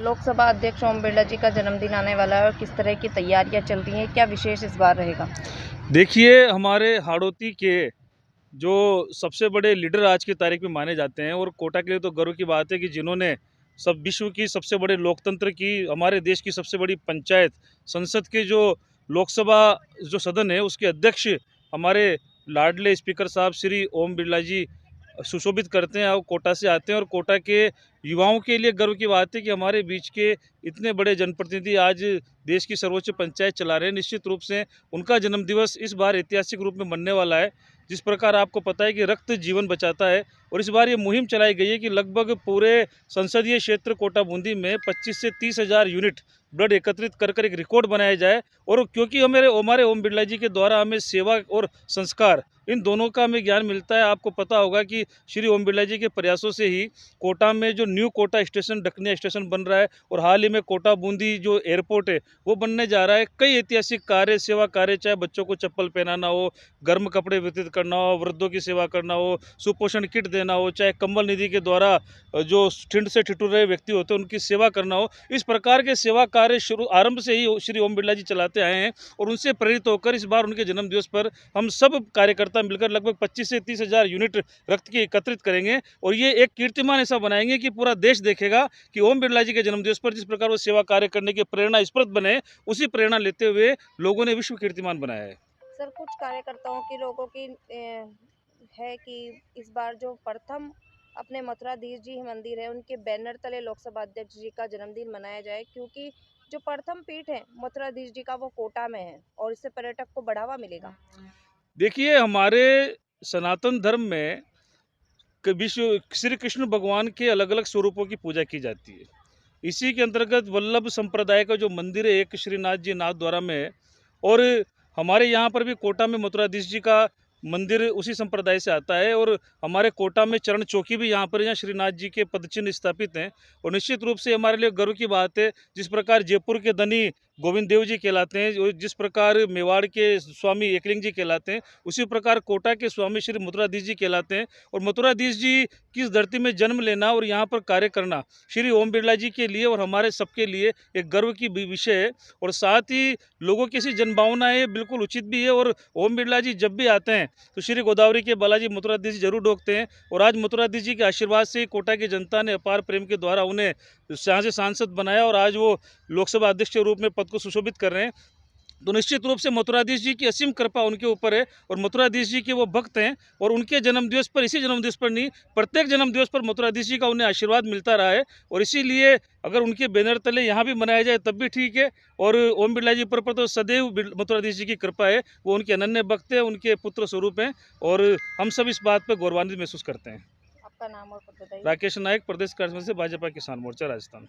लोकसभा अध्यक्ष ओम बिरला जी का जन्मदिन आने वाला है और किस तरह की तैयारियां चल रही हैं, क्या विशेष इस बार रहेगा? देखिए, हमारे हाड़ौती के जो सबसे बड़े लीडर आज की तारीख में माने जाते हैं, और कोटा के लिए तो गर्व की बात है कि जिन्होंने सब विश्व की सबसे बड़े लोकतंत्र की, हमारे देश की सबसे बड़ी पंचायत संसद के जो लोकसभा जो सदन है उसके अध्यक्ष हमारे लाडले स्पीकर साहब श्री ओम बिरला जी सुशोभित करते हैं और कोटा से आते हैं। और कोटा के युवाओं के लिए गर्व की बात है कि हमारे बीच के इतने बड़े जनप्रतिनिधि आज देश की सर्वोच्च पंचायत चला रहे हैं। निश्चित रूप से उनका जन्मदिवस इस बार ऐतिहासिक रूप में मनने वाला है। जिस प्रकार आपको पता है कि रक्त जीवन बचाता है, और इस बार ये मुहिम चलाई गई है कि लगभग पूरे संसदीय क्षेत्र कोटा बूंदी में 25 से 30 हज़ार यूनिट ब्लड एकत्रित कर एक रिकॉर्ड बनाया जाए। और क्योंकि हमारे ओम बिरला जी के द्वारा हमें सेवा और संस्कार इन दोनों का हमें ज्ञान मिलता है। आपको पता होगा कि श्री ओम बिरला जी के प्रयासों से ही कोटा में जो new Kota station, Dakaniya station बन रहा है, और हाल ही में कोटा बूंदी जो एयरपोर्ट है वो बनने जा रहा है। कई ऐतिहासिक कार्य, सेवा कार्य, चाहे बच्चों को चप्पल पहनाना हो, गर्म कपड़े वितरित करना हो, वृद्धों की सेवा करना हो, सुपोषण किट देना हो, चाहे कंबल निधि के द्वारा जो ठंड से ठिठुर व्यक्ति होते हैं उनकी सेवा करना हो, इस प्रकार के सेवा कार्य शुरू आरंभ से ही श्री ओम बिरला जी चलाते आए हैं। और उनसे प्रेरित होकर इस बार उनके जन्मदिवस पर हम सब कार्यकर्ता मिलकर लगभग 25 से 30 हज़ार यूनिट रक्त की एकत्रित करेंगे, और ये एक कीर्तिमान ऐसा बनाएंगे कि पूरा देश देखेगा कि ओम बिरला जी के जन्मदिवस पर जिस प्रकार वो सेवा कार्य करने की प्रेरणा स्फूर्त बने, उसी प्रेरणा लेते हुए लोगों ने विश्व कीर्तिमान बनाया है। सर, कुछ कार्यकर्ताओं की लोगों की है कि इस बार जो प्रथम अपने मथुराधीश जी मंदिर है उनके बैनर तले लोकसभा अध्यक्ष जी का जन्मदिन मनाया जाए, क्योंकि जो प्रथम पीठ है मथुराधीश जी का वो कोटा में है और इससे पर्यटक को बढ़ावा मिलेगा। देखिए, हमारे सनातन धर्म में विश्व श्री कृष्ण भगवान के अलग अलग स्वरूपों की पूजा की जाती है। इसी के अंतर्गत वल्लभ संप्रदाय का जो मंदिर है एक श्रीनाथ जी नाथ द्वारा में है, और हमारे यहाँ पर भी कोटा में मथुराधीश जी का मंदिर उसी संप्रदाय से आता है। और हमारे कोटा में चरण चौकी भी यहाँ पर, यहाँ श्रीनाथ जी के पदचिन्ह स्थापित हैं। और निश्चित रूप से हमारे लिए गर्व की बात है, जिस प्रकार जयपुर के धनी गोविंद देव जी कहलाते हैं, जिस प्रकार मेवाड़ के स्वामी एकलिंग जी कहलाते हैं, उसी प्रकार कोटा के स्वामी श्री मथुराधीश जी कहलाते हैं। और मथुराधीश जी की इस धरती में जन्म लेना और यहाँ पर कार्य करना श्री ओम बिरला जी के लिए और हमारे सबके लिए एक गर्व की विषय है। और साथ ही लोगों की ऐसी जनभावनाएं बिल्कुल उचित भी है, और ओम बिरला जी जब भी आते हैं तो श्री गोदावरी के बालाजी मथुराधीश जी जरूर ढोकते हैं। और आज मथुराधीश जी के आशीर्वाद से कोटा की जनता ने अपार प्रेम के द्वारा उन्हें यहाँ से सांसद बनाया, और आज वो लोकसभा अध्यक्ष के रूप में पद को सुशोभित कर रहे हैं। तो निश्चित रूप से मथुराधीश जी की असीम कृपा उनके ऊपर है, और मथुराधीश जी के वो भक्त हैं। और उनके जन्मदिवस पर, इसी जन्मदिवस पर नहीं, प्रत्येक जन्मदिवस पर मथुराधीश जी का उन्हें आशीर्वाद मिलता रहा है। और इसीलिए अगर उनके बैनर तले यहाँ भी मनाया जाए तब भी ठीक है। और ओम बिरला जी पर तो सदैव मथुराधीश जी की कृपा है, वो उनके अनन्य भक्त हैं, उनके पुत्र स्वरूप हैं, और हम सब इस बात पर गौरवान्वित महसूस करते हैं। आपका नाम और पद बताइए। राकेश नायक, प्रदेश कार्य से भाजपा किसान मोर्चा राजस्थान।